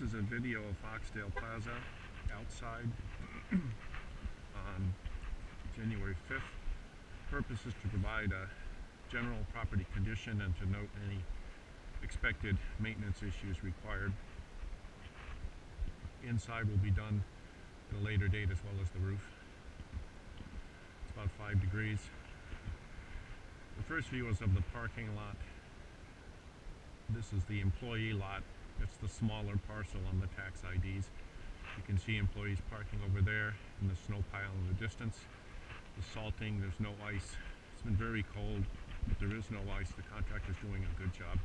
is a video of Foxdale Plaza outside on January 5th. Purpose is to provide a general property condition and to note any expected maintenance issues required. Inside will be done at a later date as well as the roof. It's about 5 degrees. The first view is of the parking lot. This is the employee lot. It's the smaller parcel on the tax IDs. You can see employees parking over there and the snow pile in the distance. The salting, there's no ice. It's been very cold, but there is no ice. The contractor's doing a good job.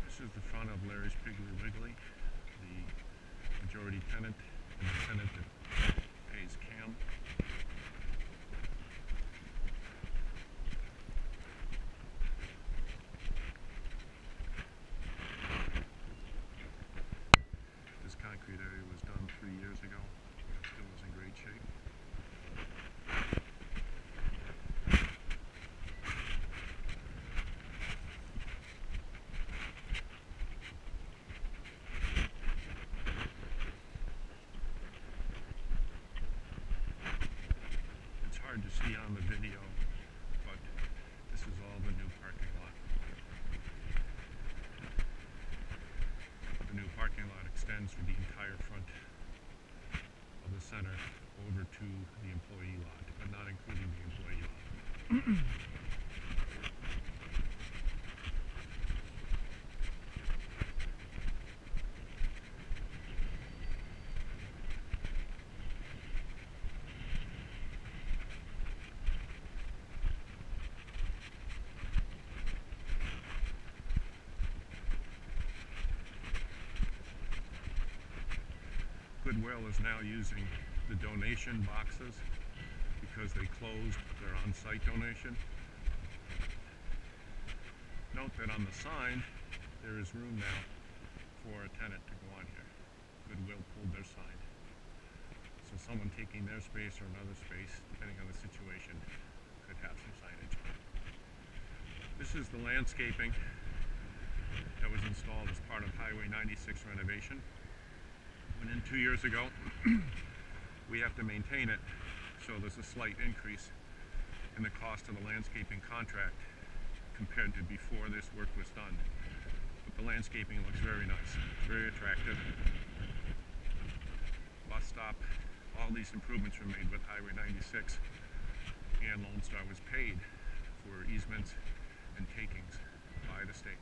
This is the front of Larry's Piggly Wiggly, the majority tenant and the tenant that pays CAM. This concrete area was done 3 years ago. It still is in great shape. Hard to see on the video, but this is all the new parking lot. The new parking lot extends for the entire front of the center over to the employee lot, but not including the employee lot. Goodwill is now using the donation boxes because they closed their on-site donation. Note that on the sign there is room now for a tenant to go on here. Goodwill pulled their sign. So someone taking their space or another space, depending on the situation, could have some signage. This is the landscaping that was installed as part of Highway 96 renovation. Went in 2 years ago. We have to maintain it, so there's a slight increase in the cost of the landscaping contract compared to before this work was done. But the landscaping looks very nice, very attractive. Bus stop, all these improvements were made with Highway 96, and Lone Star was paid for easements and takings by the state.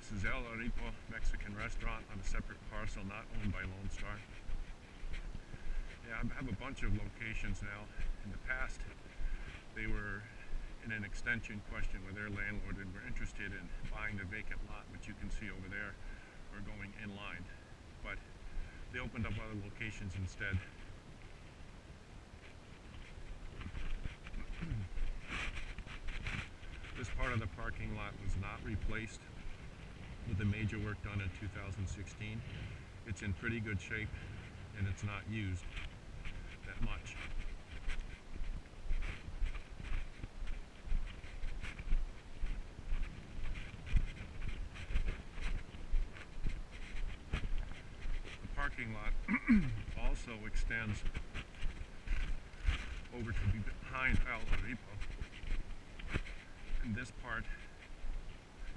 This is El Aripo Mexican restaurant on a separate parcel not owned by Lone Star. Yeah, I have a bunch of locations now. In the past, they were in an extension question with their landlord and were interested in buying the vacant lot, which you can see over there, or going in line. But they opened up other locations instead. This part of the parking lot was not replaced with the major work done in 2016. It's in pretty good shape and it's not used that much. The parking lot also extends over to behind El Aripo, and this part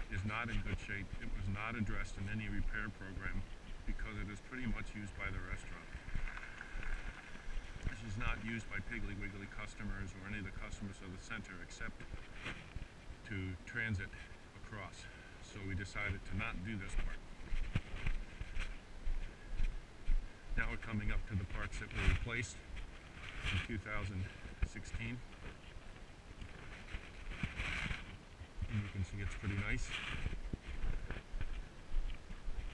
is not in good shape. It was not addressed in any repair program because it is pretty much used by the restaurant. This is not used by Piggly Wiggly customers or any of the customers of the center except to transit across. So we decided to not do this part. Now we're coming up to the parts that were replaced in 2016. And you can see pretty nice.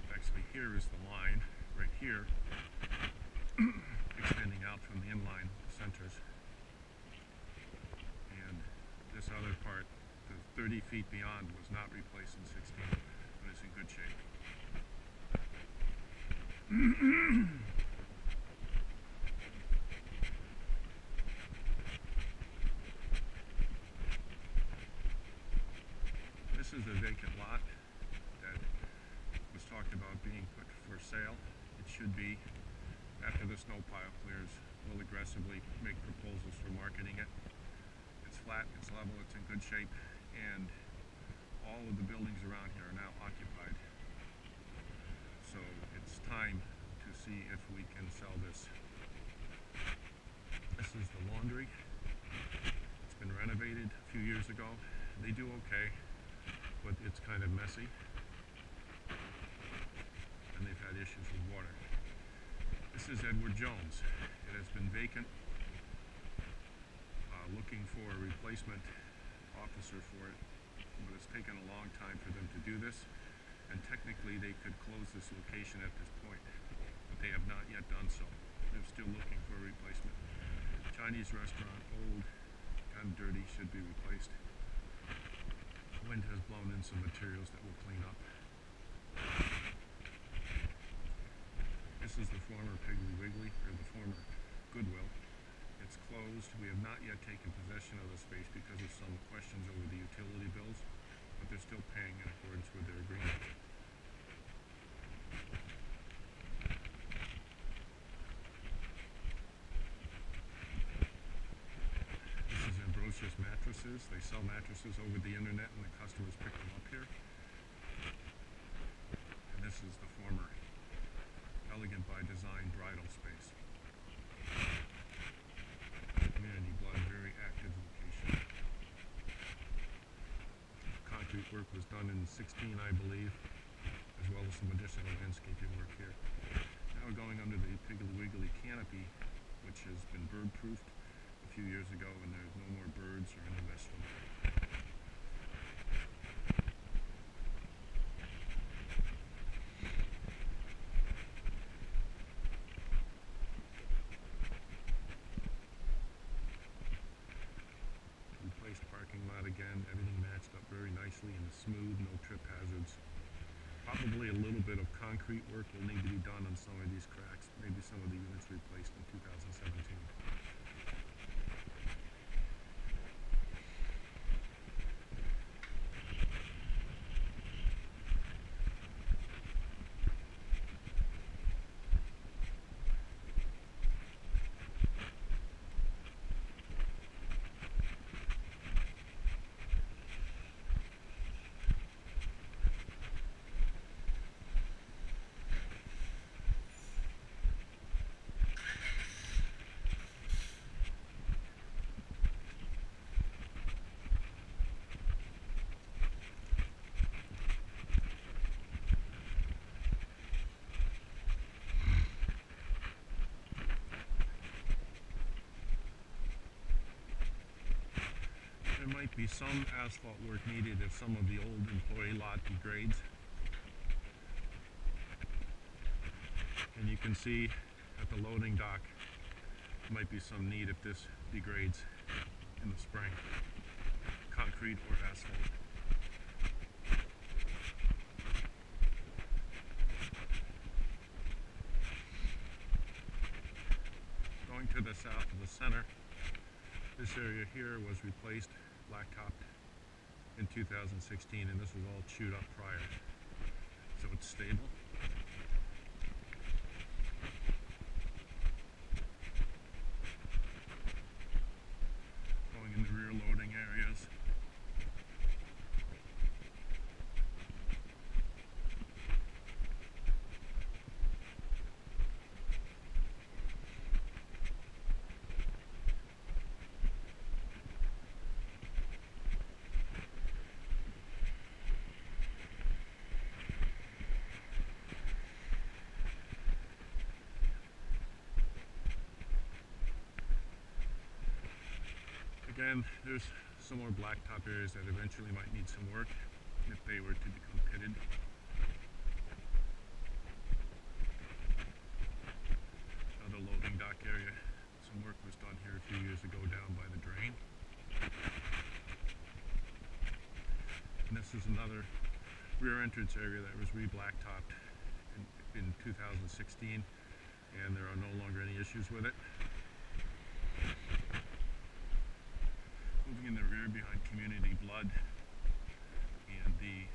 Actually, here is the line, right here, extending out from the inline centers. And this other part, the 30 feet beyond, was not replaced in 16, but it's in good shape. This is a vacant lot that was talked about being put for sale. It should be. After the snow pile clears, we'll aggressively make proposals for marketing it. It's flat, it's level, it's in good shape, and all of the buildings around here are now occupied. So it's time to see if we can sell this. This is the laundry. It's been renovated a few years ago. They do okay, but it's kind of messy, and they've had issues with water. This is Edward Jones. It has been vacant, looking for a replacement officer for it, but it's taken a long time for them to do this, and technically they could close this location at this point, but they have not yet done so. They're still looking for a replacement. Chinese restaurant, old, kind of dirty, should be replaced. Wind has blown in some materials that will clean up. This is the former Piggly Wiggly, or the former Goodwill. It's closed. We have not yet taken possession of the space because of some questions over the utility bills, but they're still paying in accordance with their agreement. This is Ambrosius Mattresses. They sell mattresses over the internet and the customers pick them up here. And this is the former Elegant by Design bridal space. Community Blood, very active location. Concrete work was done in 16, I believe, as well as some additional landscaping work here. Now we're going under the Piggly Wiggly canopy, which has been bird-proofed a few years ago, and there's no more birds or any mess from it. Parking lot again, everything matched up very nicely and is smooth, no trip hazards. Probably a little bit of concrete work will need to be done on some of these cracks, maybe some of the units replaced in 2017. There might be some asphalt work needed if some of the old employee lot degrades. And you can see at the loading dock, there might be some need if this degrades in the spring, concrete or asphalt. Going to the south of the center, this area here was replaced, blacktopped in 2016, and this was all chewed up prior, so it's stable. Going in the rear loading areas. Again, there's some more blacktop areas that eventually might need some work. if they were to become pitted. Another loading dock area. Some work was done here a few years ago down by the drain. And this is another rear entrance area that was re-blacktopped in 2016, and there are no longer any issues with it. Moving in the rear behind Community Blood and the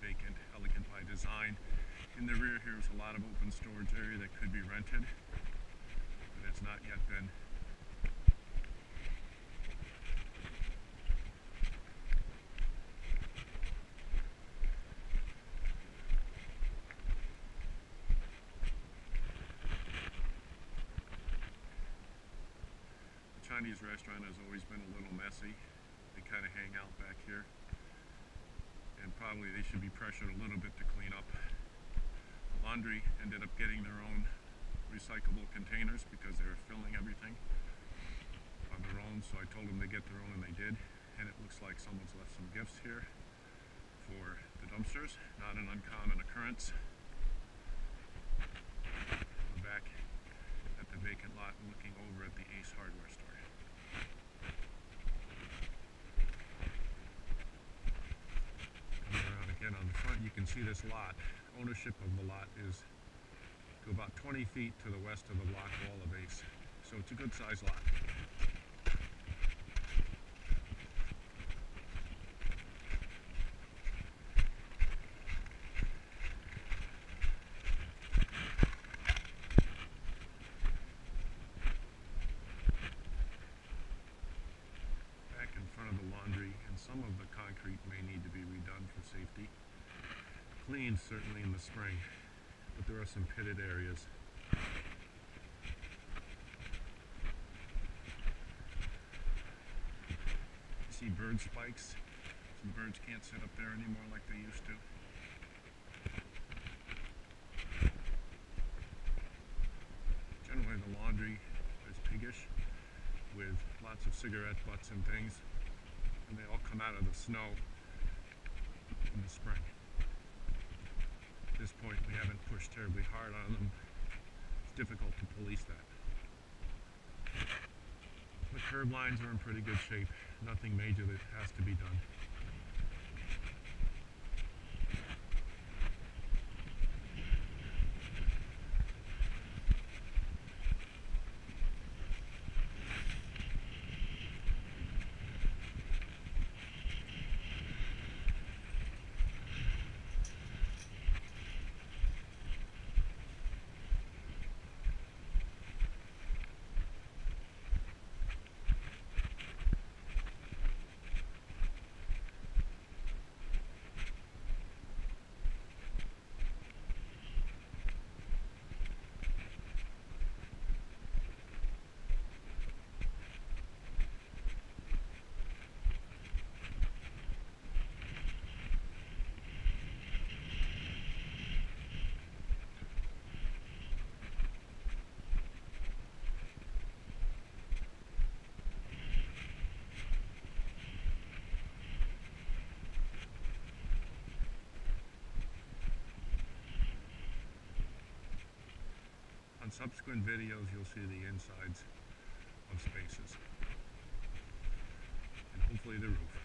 vacant Elegant by Design. In the rear here is a lot of open storage area that could be rented, but it's not yet been. The Chinese restaurant has always been a little messy. They kind of hang out back here, and probably they should be pressured a little bit to clean up. The laundry ended up getting their own recyclable containers because they were filling everything on their own, so I told them to get their own, and they did. And it looks like someone's left some gifts here for the dumpsters. Not an uncommon occurrence. We're back at the vacant lot and looking over at the Ace Hardware store. Coming around again on the front, you can see this lot. Ownership of the lot is to about 20 feet to the west of the block wall of Ace. So it's a good sized lot. Back in front of the laundry, and some of the concrete may need to be redone for safety. Cleaned certainly in the spring, but there are some pitted areas. You see bird spikes. Some birds can't sit up there anymore like they used to. Generally the laundry is piggish, with lots of cigarette butts and things, and they all come out of the snow in the spring. At this point we haven't pushed terribly hard on them. It's difficult to police that. The curb lines are in pretty good shape. Nothing major that has to be done. On subsequent videos, you'll see the insides of spaces, and hopefully the roof.